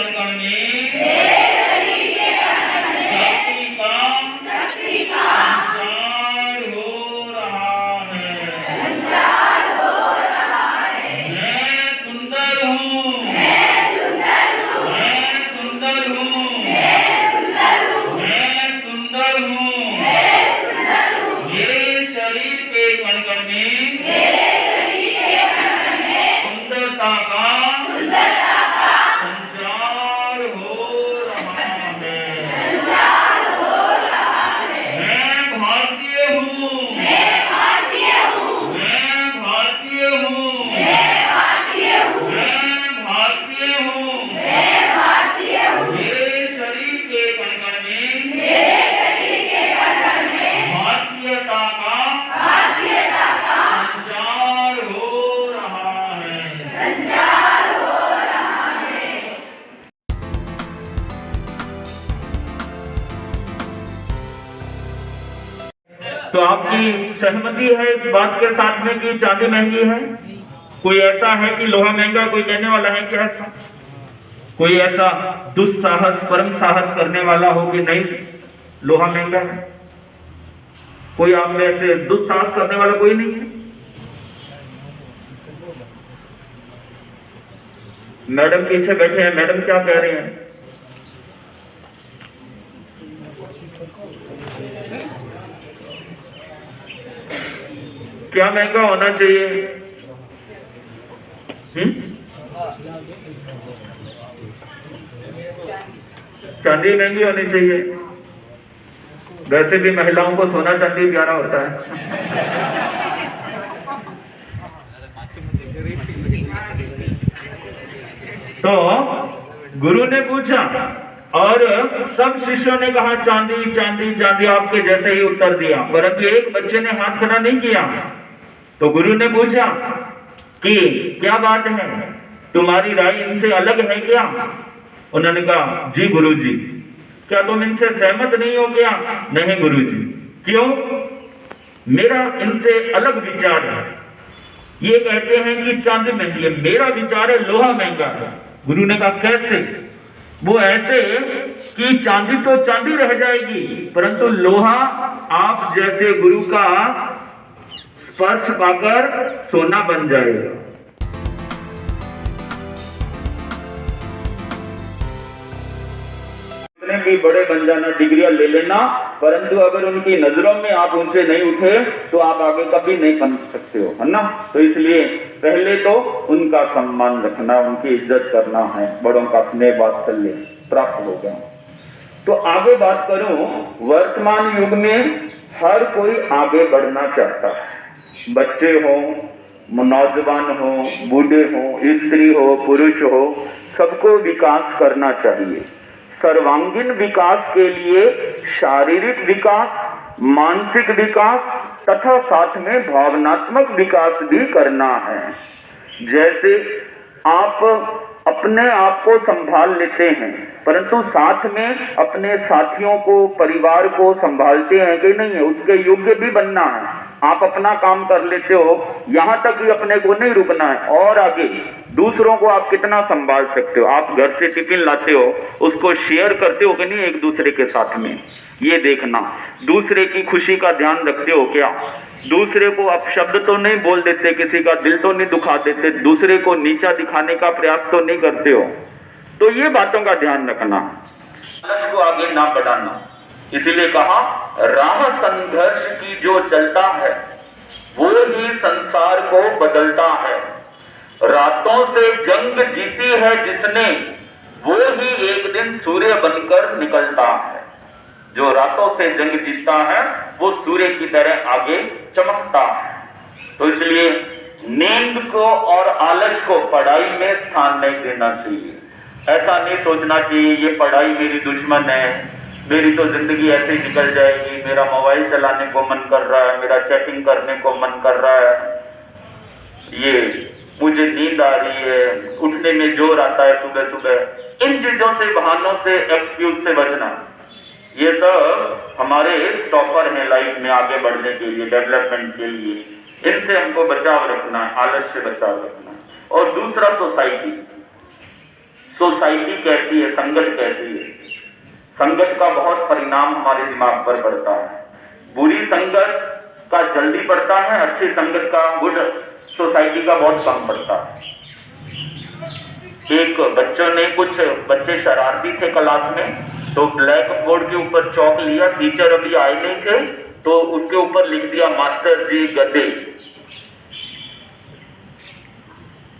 कण कण में शक्ति का संचार हो रहा है। मैं सुंदर हूँ, मैं सुंदर हूँ, मेरे शरीर के कण कण में सुंदरता का संचार हो रहा है। मैं भारतीय हूँ, मैं भारतीय हूँ, मेरे शरीर के कण कण में भारतीयता का संचार हो रहा है। तो आपकी सहमति है इस बात के साथ में कि चांदी महंगी है? कोई ऐसा है कि लोहा महंगा? कोई कहने वाला है क्या ऐसा? कोई ऐसा दुस्साहस परम साहस करने वाला हो कि नहीं लोहा महंगा है? कोई आप में ऐसे दुस्साहस करने वाला कोई नहीं है? मैडम पीछे बैठे हैं, मैडम क्या कह रहे हैं? क्या महंगा होना चाहिए? चांदी महंगी होनी चाहिए। वैसे भी महिलाओं को सोना चांदी प्यारा होता है। तो गुरु ने पूछा और सब शिष्यों ने कहा चांदी चांदी चांदी, आपके जैसे ही उत्तर दिया, परंतु एक बच्चे ने हाथ खड़ा नहीं किया। तो गुरु ने पूछा कि क्या बात है, तुम्हारी राय इनसे अलग है क्या? उन्होंने कहा जी गुरुजी। क्या तुम इनसे सहमत नहीं हो क्या? नहीं गुरुजी। क्यों? मेरा इनसे अलग विचार है। ये कहते हैं कि चांदी महंगी है, मेरा विचार है लोहा महंगा है। गुरु ने कहा कैसे? वो ऐसे कि चांदी तो चांदी रह जाएगी, परंतु लोहा आप जैसे गुरु का स्पर्श पाकर सोना बन जाएगा। कितने भी बड़े बन जाना, डिग्रियां ले लेना, परंतु अगर उनकी नजरों में आप ऊंचे नहीं उठे तो आप आगे कभी नहीं बन सकते हो, है ना? तो इसलिए पहले तो उनका सम्मान रखना, उनकी इज्जत करना है, बड़ों का स्नेह वात्सल्य प्राप्त हो गया। तो आगे बात करूं, वर्तमान युग में हर कोई आगे बढ़ना चाहता है। बच्चे हो, नौजवान हो, बूढ़े हो, स्त्री हो, पुरुष हो, सबको विकास करना चाहिए। सर्वांगीण विकास के लिए शारीरिक विकास, मानसिक विकास तथा साथ में भावनात्मक विकास भी करना है। जैसे आप अपने आप को संभाल लेते हैं, परंतु साथ में अपने साथियों को, परिवार को संभालते हैं कि नहीं है, उसके योग्य भी बनना है। आप अपना काम कर लेते हो, यहाँ तक ही अपने को नहीं रुकना है, और आगे दूसरों को आप कितना संभाल सकते हो। आप घर से टिफिन लाते हो, उसको शेयर करते हो कि नहीं एक दूसरे के साथ में, ये देखना। दूसरे की खुशी का ध्यान रखते हो क्या? दूसरे को आप शब्द तो नहीं बोल देते, किसी का दिल तो नहीं दुखा देते, दूसरे को नीचा दिखाने का प्रयास तो नहीं करते हो। तो ये बातों का ध्यान रखना, को आगे ना बढ़ाना। इसीलिए कहा राह संघर्ष की जो चलता है वो ही संसार को बदलता है। रातों से जंग जीती है जिसने, वो ही एक दिन सूर्य बनकर निकलता है। जो रातों से जंग जीतता है वो सूर्य की तरह आगे चमकता है। तो इसलिए नींद को और आलस को पढ़ाई में स्थान नहीं देना चाहिए। ऐसा नहीं सोचना चाहिए ये पढ़ाई मेरी दुश्मन है, मेरी तो जिंदगी ऐसे ही निकल जाएगी, मेरा मोबाइल चलाने को मन कर रहा है, मेरा चैटिंग करने को मन कर रहा है, ये मुझे नींद आ रही है, उठने में जोर आता है सुबह सुबह। इन चीजों से, बहानों से, एक्सक्यूज से बचना, ये सब हमारे स्टॉपर हैं लाइफ में आगे बढ़ने के लिए, डेवलपमेंट के लिए। इनसे हमको बचाव रखना है, आलस से बचाव रखना है। और दूसरा सोसाइटी कैसी है, संगत कैसी है। संगत का बहुत परिणाम हमारे दिमाग पर पड़ता है। बुरी संगत का जल्दी पड़ता है, अच्छी संगत का, गुड सोसाइटी का बहुत कम पड़ता है। एक कुछ बच्चे शरारती थे क्लास में, तो ब्लैक बोर्ड के ऊपर चौक लिया, टीचर अभी आए नहीं थे, तो उसके ऊपर लिख दिया मास्टर जी गधे।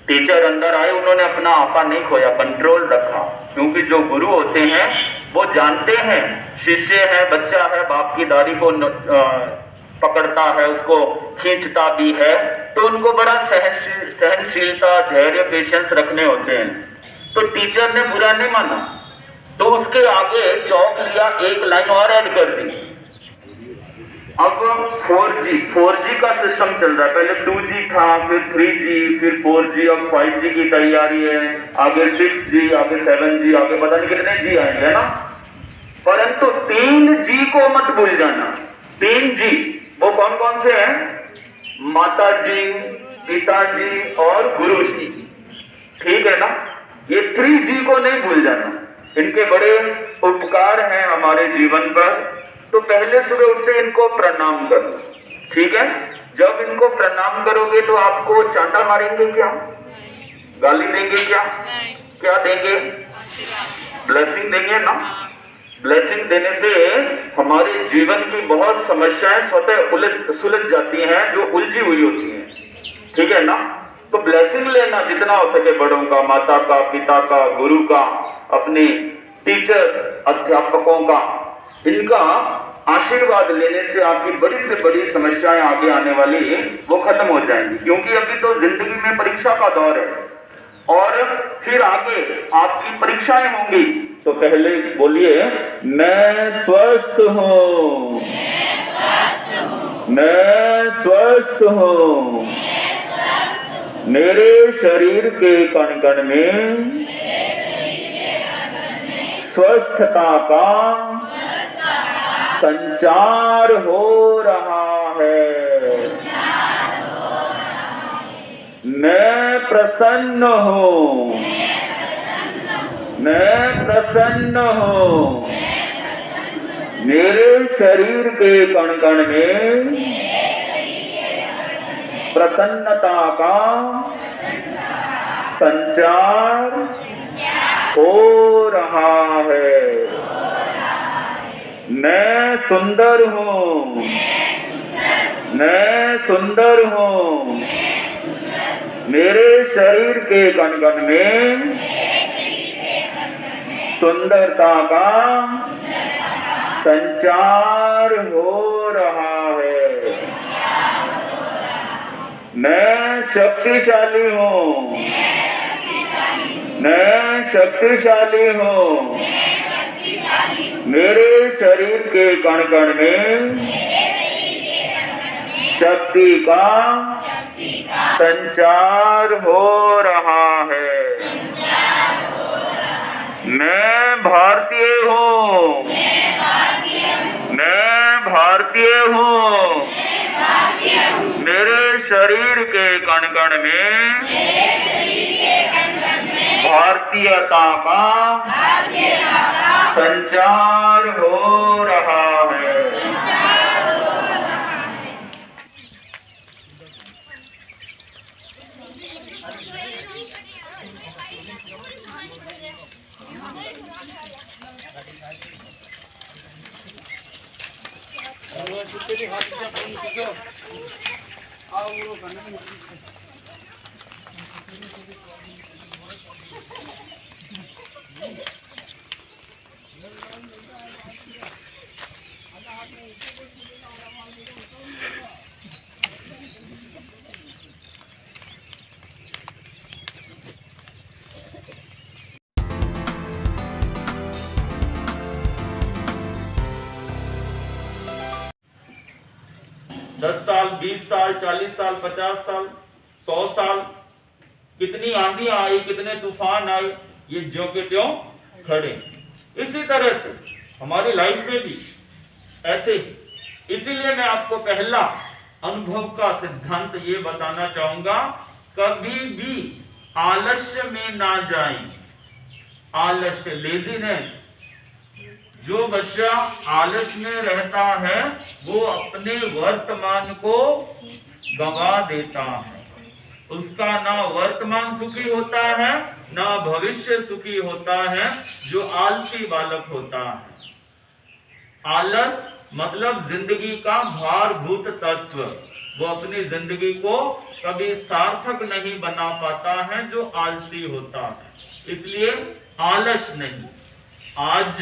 टीचर अंदर आए, उन्होंने अपना आपा नहीं खोया, कंट्रोल रखा, क्योंकि जो गुरु होते हैं वो जानते हैं शिष्य है, बच्चा है, बाप की दाढ़ी को पकड़ता है, उसको खींचता भी है, तो उनको बड़ा सहनशीलता, धैर्य, पेशेंस रखने होते हैं। तो टीचर ने बुरा नहीं माना, तो उसके आगे चौक लिया, एक लाइन और ऐड कर दी। अब 4G का सिस्टम चल रहा है, पहले 2G था, फिर 3G, फिर 4G, अब 5G की तैयारी है, आगे 6G, आगे 7G, आगे पता नहीं कितने G आएंगे ना। परंतु 3G को मत भूल जाना। 3G वो कौन कौन से हैं? माता जी, पिताजी और गुरु जी, ठीक है ना। ये 3G को नहीं भूल जाना, इनके बड़े उपकार हैं हमारे जीवन पर। तो पहले सुबह उठते इनको प्रणाम करो, ठीक है। जब इनको प्रणाम करोगे तो आपको चांटा मारेंगे क्या, गाली देंगे क्या, क्या देंगे? ब्लेसिंग देंगे ना। ब्लेसिंग देने से हमारे जीवन की बहुत समस्याएं स्वतः सुलझ जाती हैं, जो उलझी हुई होती हैं, ठीक है ना। तो ब्लेसिंग लेना जितना हो सके, बड़ों का, माता का, पिता का, गुरु का, अपने टीचर, अध्यापकों का, इनका आशीर्वाद लेने से आपकी बड़ी से बड़ी समस्याएं आगे आने वाली वो खत्म हो जाएंगी। क्योंकि अभी तो जिंदगी में परीक्षा का दौर है और फिर आगे आपकी परीक्षाएं होंगी। तो पहले बोलिए, मैं स्वस्थ हूँ, मैं स्वस्थ हूँ, मेरे शरीर के कण कण में स्वस्थता का संचार हो रहा है। मैं प्रसन्न हूँ, मैं प्रसन्न हूँ, मेरे शरीर के कण कण में प्रसन्नता का संचार हो रहा है। मैं सुंदर हूँ, मैं सुंदर हूँ, मेरे शरीर के कण कण में सुंदरता का संचार हो रहा है। मैं शक्तिशाली हूँ, मैं शक्तिशाली हूँ, मेरे शरीर के कण कण में शक्ति का संचार हो रहा है। मैं भारतीय हूँ, मैं भारतीय हूँ, मेरे शरीर के कण कण में भारतीयता का संचार हो रहा है। दस साल, 20 साल, 40 साल, 50 साल, 100 साल, कितनी आंधी आई, कितने तूफान आए, ये ज्यों के त्यों खड़े। इसी तरह से हमारी लाइफ में भी ऐसे ही। इसीलिए मैं आपको पहला अनुभव का सिद्धांत ये बताना चाहूंगा, कभी भी आलस्य में ना जाएं। आलस्य, लेजीनेस। जो बच्चा आलस में रहता है वो अपने वर्तमान को गंवा देता है। उसका ना वर्तमान सुखी होता है ना भविष्य सुखी होता है, जो आलसी बालक होता है। आलस मतलब जिंदगी का भारभूत तत्व। वो अपनी जिंदगी को कभी सार्थक नहीं बना पाता है, जो आलसी होता है। इसलिए आलस नहीं। आज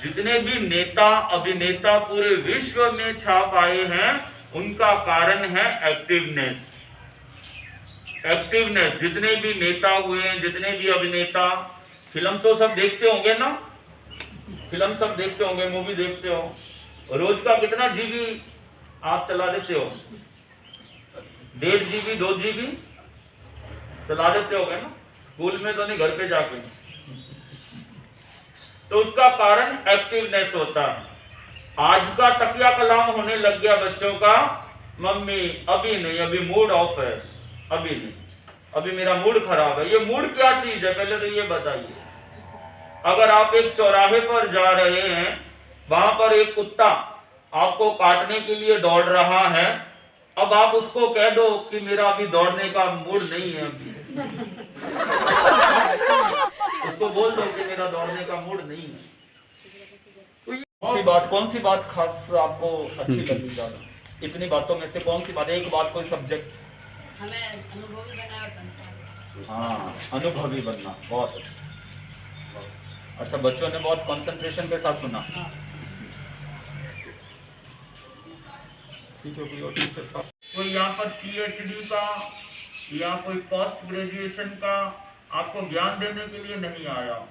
जितने भी नेता अभिनेता पूरे विश्व में छाप आए हैं, उनका कारण है एक्टिवनेस। एक्टिवनेस। जितने भी नेता हुए हैं, जितने भी अभिनेता, फिल्म तो सब देखते होंगे ना, फिल्म सब देखते होंगे, मूवी देखते हो। रोज का कितना जीबी आप चला देते हो? 1.5 GB 2 GB चला देते होगे ना, स्कूल में तो नहीं, घर पे जाके। तो उसका कारण एक्टिवनेस होता है। आज का तकिया कलाम होने लग गया बच्चों का, मम्मी अभी नहीं, अभी मूड ऑफ है, अभी नहीं, अभी मेरा मूड खराब है। ये मूड क्या चीज है, पहले तो ये बताइए। अगर आप एक चौराहे पर जा रहे हैं, वहां पर एक कुत्ता आपको काटने के लिए दौड़ रहा है, अब आप उसको कह दो कि मेरा अभी दौड़ने का मूड नहीं है, अभी उसको बोल दो कि मेरा दौड़ने का मूड नहीं है। तो ये कौन सी बात खास आपको अच्छी लगी ज्यादा? इतनी बातों में से कौन सी बात, एक बात, कोई सब्जेक्ट? हमें अनुभवी बनना और संस्कारी। हाँ, अनुभवी बनना, बहुत अच्छा। अच्छा, बच्चों ने बहुत कंसंट्रेशन के साथ सुना। ठीक है। कोई यहाँ पर PhD का या कोई पोस्ट ग्रेजुएशन का आपको ज्ञान देने के लिए नहीं आया हूँ।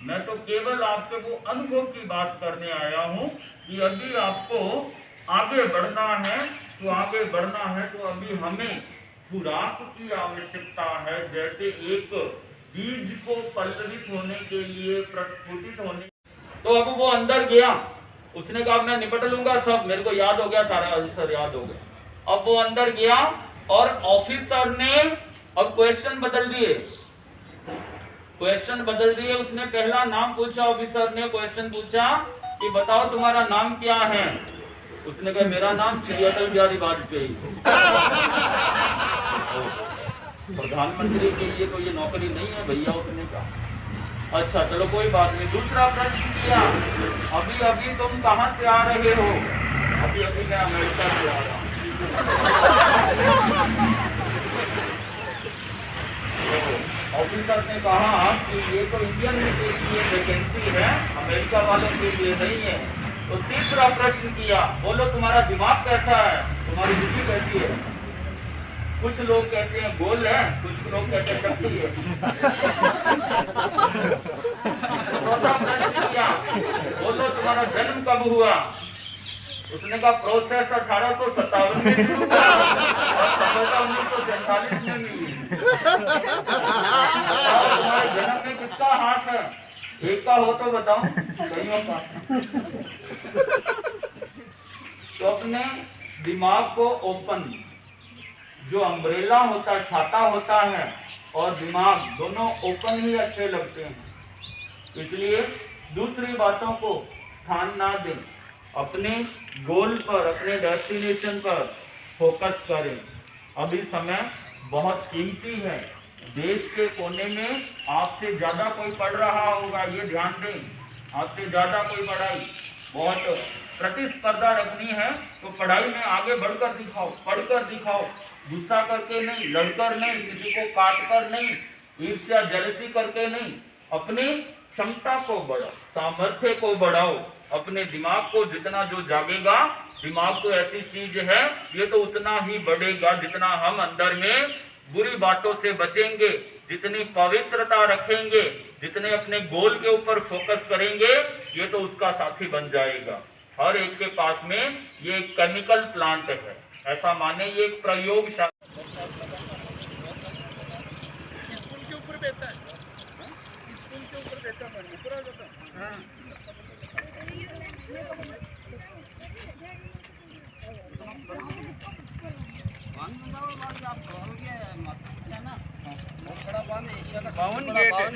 मैं तो केवल आपके वो अनुभव की बात करने आया हूँ कि अभी आपको आगे बढ़ना है। तो आगे बढ़ना है तो अभी हमें खुराक की आवश्यकता है। जैसे एक बीज को पल्लवित होने के लिए, प्रस्फुटित होने, तो अब वो अंदर गया, उसने कहा मैं निपट लूंगा सब, मेरे को याद हो गया, सारा आंसर याद हो गया। अब वो अंदर गया और ऑफिसर ने अब क्वेश्चन बदल दिए, क्वेश्चन बदल दिए। उसने पहला नाम पूछा, ऑफिसर ने क्वेश्चन पूछा कि बताओ तुम्हारा नाम क्या है? उसने कहा मेरा नाम श्री अटल बिहारी वाजपेयी। प्रधानमंत्री के लिए तो ये नौकरी नहीं है भैया, उसने कहा। अच्छा चलो कोई बात नहीं। दूसरा प्रश्न किया, अभी अभी तुम कहाँ से आ रहे हो? अभी अभी मैं अमेरिका से आ रहा हूँ। ऑफिसर ने कहा कि ये तो इंडियन के लिए वैकेंसी है, अमेरिका वालों के लिए नहीं है। तो तीसरा प्रश्न किया, बोलो तुम्हारा दिमाग कैसा है, तुम्हारी बुद्धि कैसी है? कुछ लोग कहते हैं गोल है, कुछ लोग कहते हैं कच्ची है। चौथा प्रश्न किया, बोलो तुम्हारा जन्म कब हुआ? उसने कहा प्रोसेस 1857 में शुरू हुआ और सफलता 1947 में मिली। तुम्हारे जन्म में किसका हाथ है? एक का हो तो बताओ, कईयों का। तो अपने दिमाग को ओपन, जो अम्ब्रेला होता है, छाता होता है, और दिमाग दोनों ओपन ही अच्छे लगते हैं। इसलिए दूसरी बातों को स्थान ना दें, अपने गोल पर, अपने डेस्टिनेशन पर फोकस करें। अभी समय बहुत कीमती है। देश के कोने में आपसे ज्यादा कोई पढ़ रहा होगा, ये ध्यान दें। आपसे ज्यादा कोई पढ़ाई, बहुत प्रतिस्पर्धा रखनी है तो पढ़ाई में आगे बढ़कर दिखाओ, पढ़कर दिखाओ। गुस्सा करके नहीं, लड़कर नहीं, किसी को काट कर नहीं, ईर्ष्या जलसी करके नहीं। अपनी क्षमता को बढ़ाओ, सामर्थ्य को बढ़ाओ। अपने दिमाग को जितना जो जागेगा, दिमाग तो ऐसी चीज है, ये तो उतना ही बढ़ेगा जितना हम अंदर में बुरी बातों से बचेंगे, जितनी पवित्रता रखेंगे, जितने अपने गोल के ऊपर फोकस करेंगे, ये तो उसका साथी बन जाएगा। हर एक के पास में ये एक केमिकल प्लांट है, ऐसा माने ये एक प्रयोगशाला। स्कूल के ऊपर बैठता है, स्कूल के ऊपर बैठता है, ऊपर आ जाता है। हाँ। बावन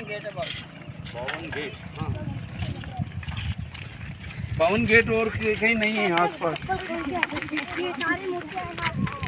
गेट है। पावन गेट और कहीं नहीं है आसपास। ये सारी मूर्तियां हैं।